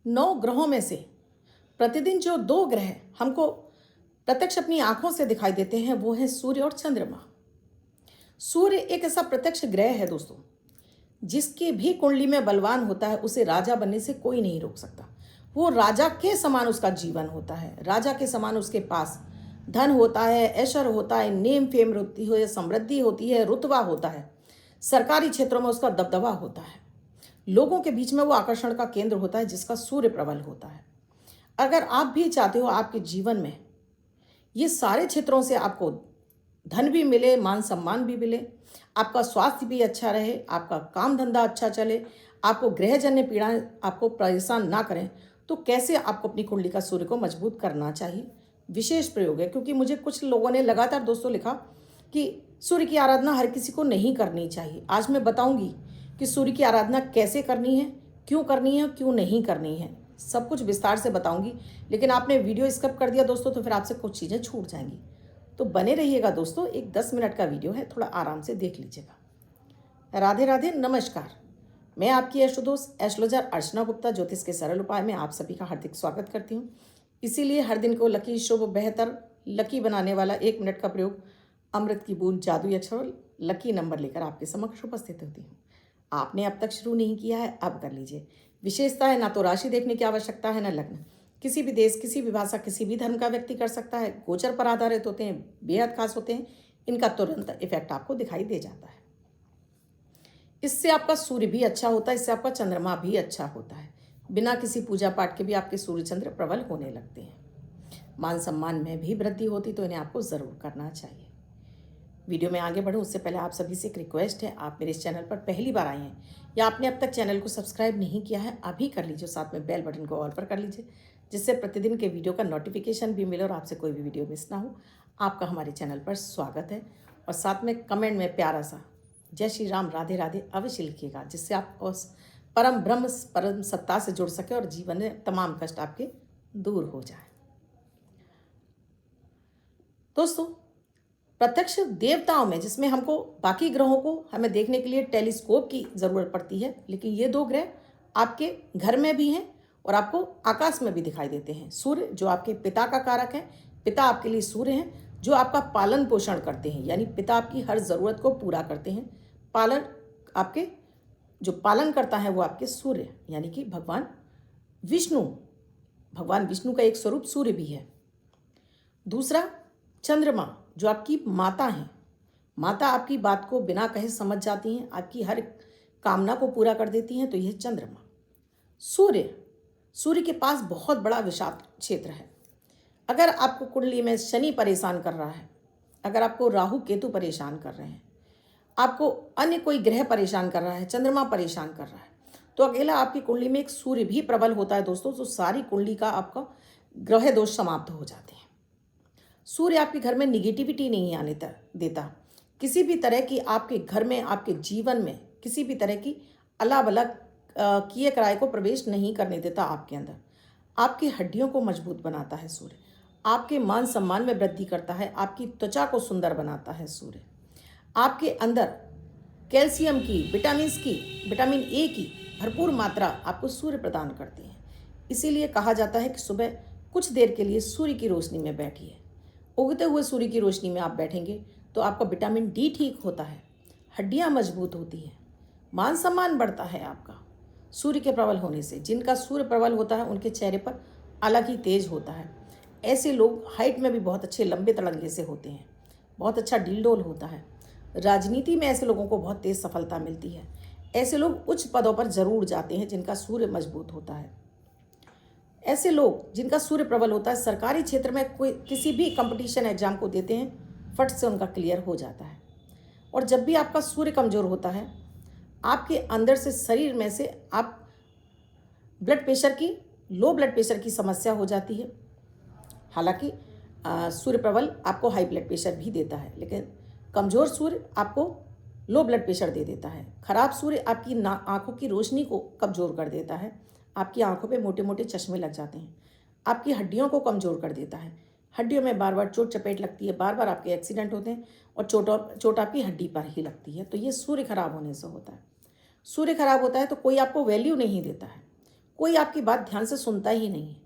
9 ग्रहों में से प्रतिदिन जो 2 ग्रह हमको प्रत्यक्ष अपनी आंखों से दिखाई देते हैं वो है सूर्य और चंद्रमा। सूर्य एक ऐसा प्रत्यक्ष ग्रह है दोस्तों, जिसकी भी कुंडली में बलवान होता है उसे राजा बनने से कोई नहीं रोक सकता। वो राजा के समान उसका जीवन होता है, राजा के समान उसके पास धन होता है, ऐश्वर्य होता है, नेम फेम होती है, समृद्धि होती है, रुतबा होता है, सरकारी क्षेत्रों में उसका दबदबा होता है, लोगों के बीच में वो आकर्षण का केंद्र होता है जिसका सूर्य प्रबल होता है। अगर आप भी चाहते हो आपके जीवन में ये सारे क्षेत्रों से आपको धन भी मिले, मान सम्मान भी मिले, आपका स्वास्थ्य भी अच्छा रहे, आपका काम धंधा अच्छा चले, आपको ग्रहजन्य पीड़ाएं आपको परेशान ना करें, तो कैसे आपको अपनी कुंडली का सूर्य को मजबूत करना चाहिए, विशेष प्रयोग है। क्योंकि मुझे कुछ लोगों ने लगातार दोस्तों लिखा कि सूर्य की आराधना हर किसी को नहीं करनी चाहिए। आज मैं बताऊंगी कि सूर्य की आराधना कैसे करनी है, क्यों नहीं करनी है, सब कुछ विस्तार से बताऊंगी। लेकिन आपने वीडियो स्किप कर दिया दोस्तों तो फिर आपसे कुछ चीज़ें छूट जाएंगी, तो बने रहिएगा दोस्तों। एक 10 मिनट का वीडियो है, थोड़ा आराम से देख लीजिएगा। राधे राधे, नमस्कार। मैं आपकी एस्ट्रोदोस्त एस्ट्रोलॉजर अर्चना गुप्ता ज्योतिष के सरल उपाय में आप सभी का हार्दिक स्वागत करती हूँ। इसीलिए हर दिन को लकी, शुभ, बेहतर, लकी बनाने वाला 1 मिनट का प्रयोग, अमृत की बूंद, जादुई अक्षर, लकी नंबर लेकर आपके समक्ष उपस्थित होती हूँ। आपने अब तक शुरू नहीं किया है, अब कर लीजिए। विशेषता है ना तो राशि देखने की आवश्यकता है, ना लग्न। किसी भी देश, किसी भी भाषा, किसी भी धर्म का व्यक्ति कर सकता है। गोचर पर आधारित होते हैं, बेहद खास होते हैं, इनका तुरंत इफेक्ट आपको दिखाई दे जाता है। इससे आपका सूर्य भी अच्छा होता है, इससे आपका चंद्रमा भी अच्छा होता है। बिना किसी पूजा पाठ के भी आपके सूर्य चंद्र प्रबल होने लगते हैं। मान सम्मान में भी वृद्धि होती, तो इन्हें आपको ज़रूर करना चाहिए। वीडियो में आगे बढ़ूं उससे पहले आप सभी से एक रिक्वेस्ट है, आप मेरे इस चैनल पर पहली बार आए हैं या आपने अब तक चैनल को सब्सक्राइब नहीं किया है, अभी कर लीजिए। साथ में बेल बटन को ऑल पर कर लीजिए, जिससे प्रतिदिन के वीडियो का नोटिफिकेशन भी मिले और आपसे कोई भी वीडियो मिस ना हो। आपका हमारे चैनल पर स्वागत है। और साथ में कमेंट में प्यारा सा जय श्री राम, राधे राधे अवश्य लिखिएगा, जिससे आप उस परम ब्रह्म, परम सत्ता से जुड़ सके और जीवन में तमाम कष्ट आपके दूर हो जाए। दोस्तों, प्रत्यक्ष देवताओं में जिसमें हमको बाकी ग्रहों को हमें देखने के लिए टेलीस्कोप की ज़रूरत पड़ती है, लेकिन ये 2 ग्रह आपके घर में भी हैं और आपको आकाश में भी दिखाई देते हैं। सूर्य जो आपके पिता का कारक है, पिता आपके लिए सूर्य हैं, जो आपका पालन पोषण करते हैं, यानी पिता आपकी हर ज़रूरत को पूरा करते हैं। पालन आपके जो पालन करता है वो आपके सूर्य, यानी कि भगवान विष्णु का एक स्वरूप सूर्य भी है। दूसरा, चंद्रमा जो आपकी माता हैं। माता आपकी बात को बिना कहे समझ जाती हैं, आपकी हर कामना को पूरा कर देती हैं, तो यह चंद्रमा। सूर्य के पास बहुत बड़ा विशाल क्षेत्र है। अगर आपको कुंडली में शनि परेशान कर रहा है, अगर आपको राहु केतु परेशान कर रहे हैं, आपको अन्य कोई ग्रह परेशान कर रहा है, चंद्रमा परेशान कर रहा है, तो अकेला आपकी कुंडली में एक सूर्य भी प्रबल होता है दोस्तों, तो सारी कुंडली का आपका ग्रह दोष समाप्त हो जाते हैं। सूर्य आपके घर में निगेटिविटी नहीं आने देता। किसी भी तरह की आपके घर में, आपके जीवन में किसी भी तरह की अलग अलग किए कराए को प्रवेश नहीं करने देता आपके अंदर। आपकी हड्डियों को मजबूत बनाता है सूर्य, आपके मान सम्मान में वृद्धि करता है, आपकी त्वचा को सुंदर बनाता है सूर्य। आपके अंदर कैल्शियम की, विटामिन ए की भरपूर मात्रा आपको सूर्य प्रदान करती है। इसीलिए कहा जाता है कि सुबह कुछ देर के लिए सूर्य की रोशनी में बैठिए। उगते हुए सूर्य की रोशनी में आप बैठेंगे तो आपका विटामिन डी ठीक होता है, हड्डियां मजबूत होती हैं, मान सम्मान बढ़ता है आपका सूर्य के प्रबल होने से। जिनका सूर्य प्रबल होता है उनके चेहरे पर अलग ही तेज होता है। ऐसे लोग हाइट में भी बहुत अच्छे लंबे तड़ंगे से होते हैं, बहुत अच्छा डील होता है। राजनीति में ऐसे लोगों को बहुत तेज सफलता मिलती है। ऐसे लोग उच्च पदों पर जरूर जाते हैं जिनका सूर्य मजबूत होता है। ऐसे लोग जिनका सूर्य प्रबल होता है, सरकारी क्षेत्र में कोई किसी भी कंपटीशन एग्जाम को देते हैं, फट से उनका क्लियर हो जाता है। और जब भी आपका सूर्य कमज़ोर होता है, आपके अंदर से, शरीर में से आप लो ब्लड प्रेशर की समस्या हो जाती है। हालांकि सूर्य प्रबल आपको हाई ब्लड प्रेशर भी देता है, लेकिन कमज़ोर सूर्य आपको लो ब्लड प्रेशर दे देता है। खराब सूर्य आपकी आंखों की रोशनी को कमज़ोर कर देता है, आपकी आंखों पे मोटे मोटे चश्मे लग जाते हैं, आपकी हड्डियों को कमज़ोर कर देता है। हड्डियों में बार बार चोट चपेट लगती है, बार बार आपके एक्सीडेंट होते हैं और चोट आपकी हड्डी पर ही लगती है। तो ये सूर्य खराब होने से होता है। सूर्य खराब होता है तो कोई आपको वैल्यू नहीं देता है, कोई आपकी बात ध्यान से सुनता ही नहीं है,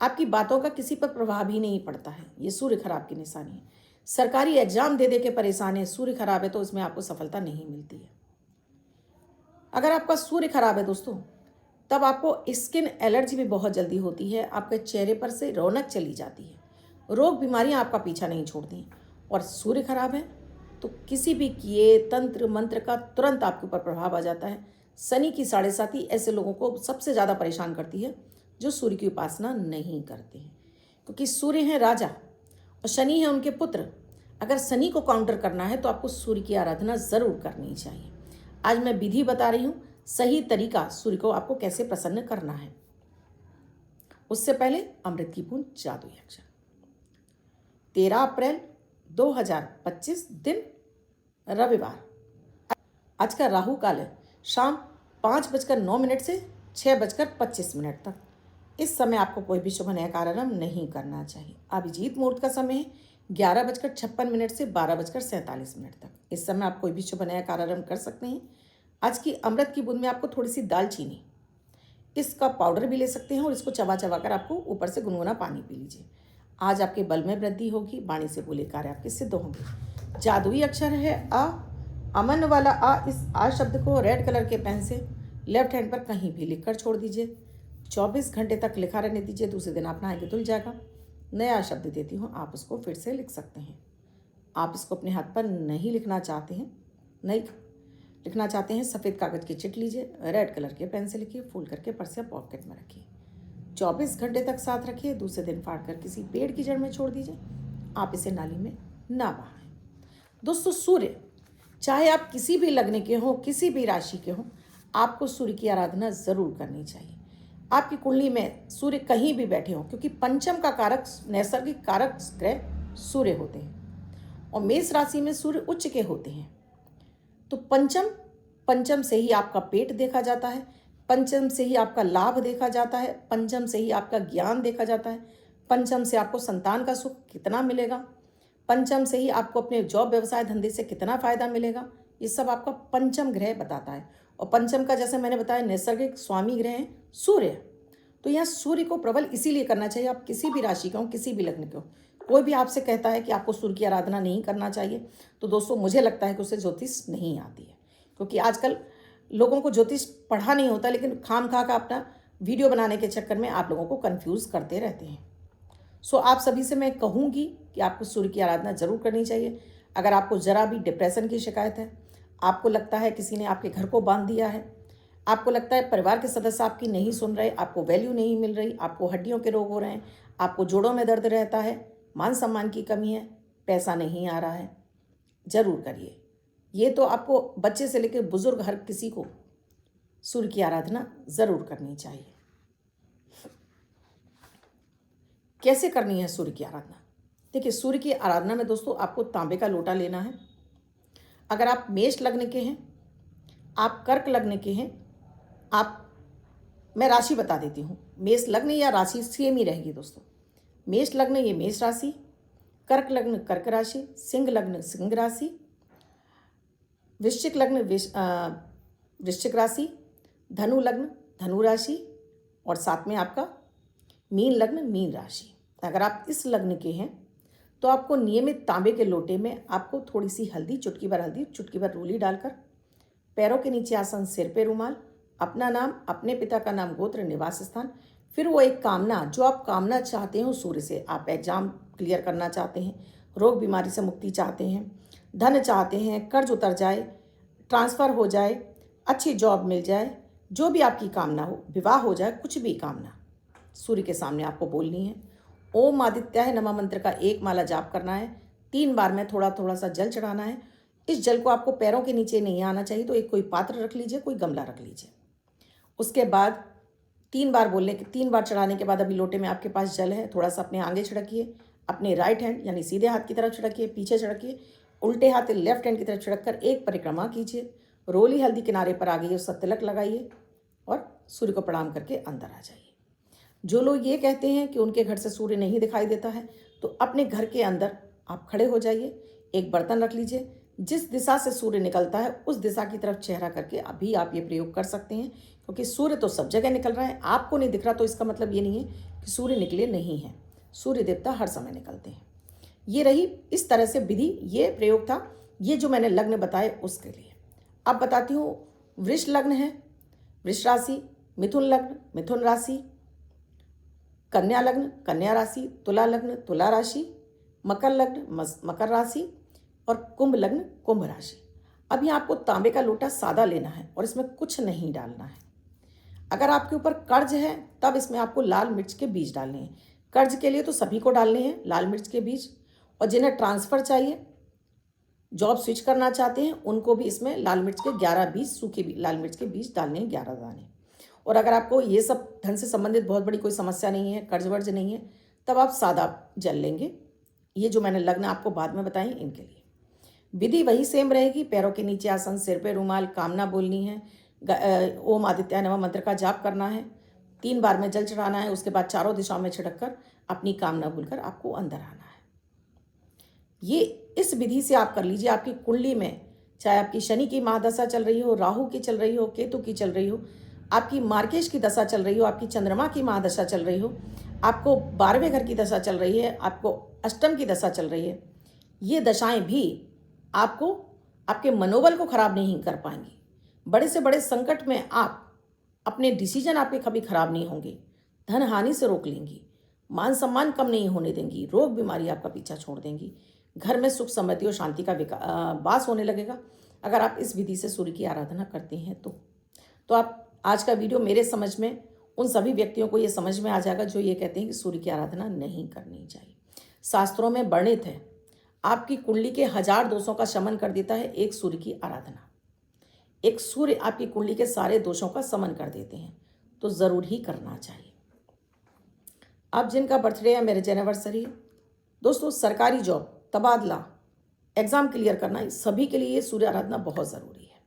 आपकी बातों का किसी पर प्रभाव ही नहीं पड़ता है। ये सूर्य खराब की निशानी है। सरकारी एग्जाम दे दे के परेशान है, सूर्य खराब है तो उसमें आपको सफलता नहीं मिलती है। अगर आपका सूर्य खराब है दोस्तों, तब आपको स्किन एलर्जी भी बहुत जल्दी होती है, आपके चेहरे पर से रौनक चली जाती है, रोग बीमारियां आपका पीछा नहीं छोड़ती। और सूर्य खराब है तो किसी भी किए तंत्र मंत्र का तुरंत आपके ऊपर प्रभाव आ जाता है। शनि की 7.5 ऐसे लोगों को सबसे ज़्यादा परेशान करती है जो सूर्य की उपासना नहीं करते हैं, क्योंकि सूर्य है राजा और शनि है उनके पुत्र। अगर शनि को काउंटर करना है तो आपको सूर्य की आराधना ज़रूर करनी चाहिए। आज मैं विधि बता रही हूँ, सही तरीका सूर्य को आपको कैसे प्रसन्न करना है। उससे पहले अमृत की बूंद जादुई अक्षर। 13 अप्रैल 2025 दिन रविवार। आज का राहु काल है शाम 5:09 से 6:25 तक। इस समय आपको कोई भी शुभ नया कार्यारंभ नहीं करना चाहिए। अभिजीत मुहूर्त का समय है 11:56 से 12:47 तक। इस समय आप कोई भी शुभ नया कार्यारंभ कर सकते हैं। आज की अमृत की बूंद में आपको थोड़ी सी दालचीनी, इसका पाउडर भी ले सकते हैं और इसको चबा चबा कर आपको ऊपर से गुनगुना पानी पी लीजिए। आज आपके बल में वृद्धि होगी, वाणी से बोले कार्य आपके सिद्ध होंगे। जादुई अक्षर है आ, अमन वाला आ। इस आ शब्द को रेड कलर के पेन से लेफ्ट हैंड पर कहीं भी लिखकर छोड़ दीजिए। 24 घंटे तक लिखा रहने दीजिए, दूसरे दिन आप नहाएंगे धुल जाएगा। नया शब्द देती हूँ, आप उसको फिर से लिख सकते हैं। आप इसको अपने हाथ पर नहीं लिखना चाहते हैं, सफ़ेद कागज़ की चिट लीजिए, रेड कलर के पेन से लिखिए, फूल करके पर्स या पॉकेट में रखिए। 24 घंटे तक साथ रखिए, दूसरे दिन फाड़ कर किसी पेड़ की जड़ में छोड़ दीजिए। आप इसे नाली में ना बहाएं। दोस्तों, सूर्य चाहे आप किसी भी लग्न के हों, किसी भी राशि के हों, आपको सूर्य की आराधना ज़रूर करनी चाहिए। आपकी कुंडली में सूर्य कहीं भी बैठे हों, क्योंकि पंचम का कारक, नैसर्गिक कारक ग्रह सूर्य होते हैं और मेष राशि में सूर्य उच्च के होते हैं। तो पंचम से ही आपका पेट देखा जाता है, पंचम से ही आपका लाभ देखा जाता है, पंचम से ही आपका ज्ञान देखा जाता है, पंचम से आपको संतान का सुख कितना मिलेगा, पंचम से ही आपको अपने जॉब व्यवसाय धंधे से कितना फायदा मिलेगा। ये सब आपका पंचम ग्रह बताता है। और पंचम का, जैसे मैंने बताया, नैसर्गिक स्वामी ग्रह है सूर्य। तो यहाँ सूर्य को प्रबल इसीलिए करना चाहिए। आप किसी भी राशि का हो, किसी भी लग्न के हो, कोई भी आपसे कहता है कि आपको सूर्य की आराधना नहीं करना चाहिए, तो दोस्तों मुझे लगता है कि उसे ज्योतिष नहीं आती है। क्योंकि आजकल लोगों को ज्योतिष पढ़ा नहीं होता, लेकिन खाम खा का अपना वीडियो बनाने के चक्कर में आप लोगों को कंफ्यूज करते रहते हैं। सो आप सभी से मैं कहूँगी कि आपको सूर्य की आराधना जरूर करनी चाहिए। अगर आपको ज़रा भी डिप्रेशन की शिकायत है, आपको लगता है किसी ने आपके घर को बांध दिया है, आपको लगता है परिवार के सदस्य आपकी नहीं सुन रहे, आपको वैल्यू नहीं मिल रही, आपको हड्डियों के रोग हो रहे हैं, आपको जोड़ों में दर्द रहता है, मान सम्मान की कमी है, पैसा नहीं आ रहा है, जरूर करिए। ये तो आपको बच्चे से लेकर बुजुर्ग हर किसी को सूर्य की आराधना जरूर करनी चाहिए। कैसे करनी है सूर्य की आराधना? देखिए, सूर्य की आराधना में दोस्तों आपको तांबे का लोटा लेना है। अगर आप मेष लग्न के हैं, आप कर्क लग्न के हैं, मैं राशि बता देती हूँ। मेष लग्न या राशि सेम ही रहेगी दोस्तों। मेष लग्न ये मेष राशि, कर्क लग्न कर्क राशि, सिंह लग्न सिंह राशि, वृश्चिक लग्न वृश्चिक राशि, धनु लग्न धनु राशि और साथ में आपका मीन लग्न मीन राशि। अगर आप इस लग्न के हैं तो आपको नियमित तांबे के लोटे में आपको थोड़ी सी हल्दी, चुटकी भर हल्दी, चुटकी भर रूली डालकर, पैरों के नीचे आसन, सिर पे रुमाल, अपना नाम, अपने पिता का नाम, गोत्र, निवास स्थान, फिर वो एक कामना जो आप कामना चाहते हो सूर्य से। आप एग्जाम क्लियर करना चाहते हैं, रोग बीमारी से मुक्ति चाहते हैं, धन चाहते हैं, कर्ज उतर जाए, ट्रांसफ़र हो जाए, अच्छी जॉब मिल जाए, जो भी आपकी कामना हो, विवाह हो जाए, कुछ भी कामना सूर्य के सामने आपको बोलनी है। ओम आदित्याय नमः मंत्र का 1 माला जाप करना है। 3 बार में थोड़ा थोड़ा सा जल चढ़ाना है। इस जल को आपको पैरों के नीचे नहीं आना चाहिए, तो एक कोई पात्र रख लीजिए, कोई गमला रख लीजिए। उसके बाद 3 बार बोलने के 3 बार चढ़ाने के बाद अभी लोटे में आपके पास जल है, थोड़ा सा अपने आगे छिड़किए, अपने राइट हैंड यानी सीधे हाथ की तरफ छिड़किए, पीछे छिड़किए, उल्टे हाथ लेफ्ट हैंड की तरफ छिड़क कर एक परिक्रमा कीजिए। रोली हल्दी किनारे पर आ गई, उसका तिलक लगाइए और सूर्य को प्रणाम करके अंदर आ जाइए। जो लोग ये कहते हैं कि उनके घर से सूर्य नहीं दिखाई देता है, तो अपने घर के अंदर आप खड़े हो जाइए, एक बर्तन रख लीजिए, जिस दिशा से सूर्य निकलता है उस दिशा की तरफ चेहरा करके अभी आप ये प्रयोग कर सकते हैं। क्योंकि सूर्य तो सब जगह निकल रहा है, आपको नहीं दिख रहा तो इसका मतलब ये नहीं है कि सूर्य निकले नहीं हैं। सूर्य देवता हर समय निकलते हैं। ये रही इस तरह से विधि, ये प्रयोग था, ये जो मैंने लग्न बताए उसके लिए। अब बताती हूँ, वृष लग्न है, वृष राशि, मिथुन लग्न, मिथुन राशि, कन्या लग्न, कन्या राशि, तुला लग्न, तुला राशि, मकर लग्न, मकर राशि और कुंभ लग्न, कुंभ राशि। अभी आपको तांबे का लोटा सादा लेना है और इसमें कुछ नहीं डालना है। अगर आपके ऊपर कर्ज है तब इसमें आपको लाल मिर्च के बीज डालने हैं। कर्ज के लिए तो सभी को डालने हैं लाल मिर्च के बीज, और जिन्हें ट्रांसफ़र चाहिए, जॉब स्विच करना चाहते हैं, उनको भी इसमें लाल मिर्च के 11 बीज, सूखे लाल मिर्च के बीज डालने हैं, 11 दाने। और अगर आपको ये सब धन से संबंधित बहुत बड़ी कोई समस्या नहीं है, कर्ज वर्ज नहीं है, तब आप सादा जल लेंगे। ये जो मैंने लग्न आपको बाद में बताई इनके लिए विधि वही सेम रहेगी। पैरों के नीचे आसन, सिर पे रुमाल, कामना बोलनी है, ओम आदित्य नमः मंत्र का जाप करना है, 3 बार में जल चढ़ाना है, उसके बाद चारों दिशाओं में छिड़क कर अपनी कामना बोलकर आपको अंदर आना है। ये इस विधि से आप कर लीजिए। आपकी कुंडली में चाहे आपकी शनि की महादशा चल रही हो, राहु की चल रही हो, केतु की चल रही हो, आपकी मार्केश की दशा चल रही हो, आपकी चंद्रमा की महादशा चल रही हो, आपको 12वें घर की दशा चल रही है, आपको अष्टम की दशा चल रही है, ये दशाएं भी आपको आपके मनोबल को खराब नहीं कर पाएंगी। बड़े से बड़े संकट में आप अपने डिसीजन आपके कभी खराब नहीं होंगे, धन हानि से रोक लेंगी, मान सम्मान कम नहीं होने देंगी, रोग बीमारी आपका पीछा छोड़ देंगी, घर में सुख समृद्धि और शांति का वास होने लगेगा अगर आप इस विधि से सूर्य की आराधना करते हैं तो आप आज का वीडियो मेरे समझ में उन सभी व्यक्तियों को ये समझ में आ जाएगा जो ये कहते हैं कि सूर्य की आराधना नहीं करनी चाहिए। शास्त्रों में वर्णित है, आपकी कुंडली के 1000 दोषों का शमन कर देता है एक सूर्य की आराधना। एक सूर्य आपकी कुंडली के सारे दोषों का शमन कर देते हैं, तो ज़रूर ही करना चाहिए। अब जिनका बर्थडे है, मैरिज एनिवर्सरी, दोस्तों सरकारी जॉब, तबादला, एग्ज़ाम क्लियर करना, सभी के लिए सूर्य आराधना बहुत ज़रूरी है।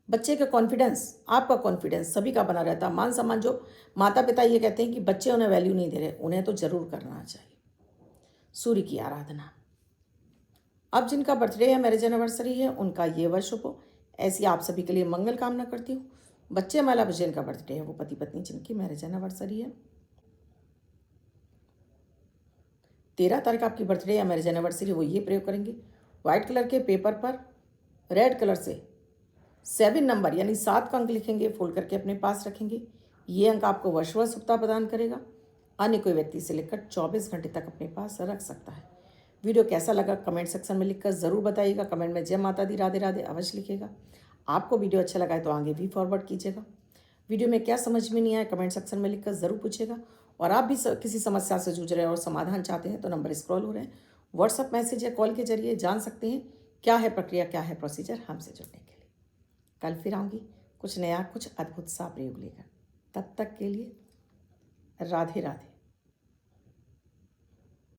बच्चे का कॉन्फिडेंस, आपका कॉन्फिडेंस सभी का बना रहता है। मान सम्मान, जो माता पिता ये कहते हैं कि बच्चे उन्हें वैल्यू नहीं दे रहे, उन्हें तो ज़रूर करना चाहिए सूर्य की आराधना। अब जिनका बर्थडे है, मैरिज एनिवर्सरी है, उनका ये वर्ष हो, ऐसी आप सभी के लिए मंगल कामना करती हूँ। बच्चे वाला जिनका बर्थडे है, वो पति पत्नी जिनकी मैरिज एनिवर्सरी है, 13 तारीख आपकी बर्थडे या मैरिज एनिवर्सरी, वो ये प्रयोग करेंगे, व्हाइट कलर के पेपर पर रेड कलर से 7 नंबर यानी 7 का अंक लिखेंगे, फोल्ड करके अपने पास रखेंगे। ये अंक आपको वर्षभर सुखता प्रदान करेगा। अन्य कोई व्यक्ति से लेकर 24 घंटे तक अपने पास रख सकता है। वीडियो कैसा लगा कमेंट सेक्शन में लिखकर ज़रूर बताइएगा। कमेंट में जय माता दी, राधे राधे अवश्य लिखेगा। आपको वीडियो अच्छा लगा है तो आगे भी फॉरवर्ड कीजिएगा। वीडियो में क्या समझ में नहीं आया कमेंट सेक्शन में लिखकर ज़रूर पूछिएगा। और आप भी किसी समस्या से जूझ रहे हैं और समाधान चाहते हैं तो नंबर स्क्रॉल हो रहे हैं, व्हाट्सएप मैसेज या कॉल के जरिए जान सकते हैं क्या है प्रक्रिया, क्या है प्रोसीजर हमसे जुड़ने के लिए। कल फिर आऊँगी कुछ नया, कुछ अद्भुत सा प्रयोग लेकर। तब तक के लिए राधे राधे।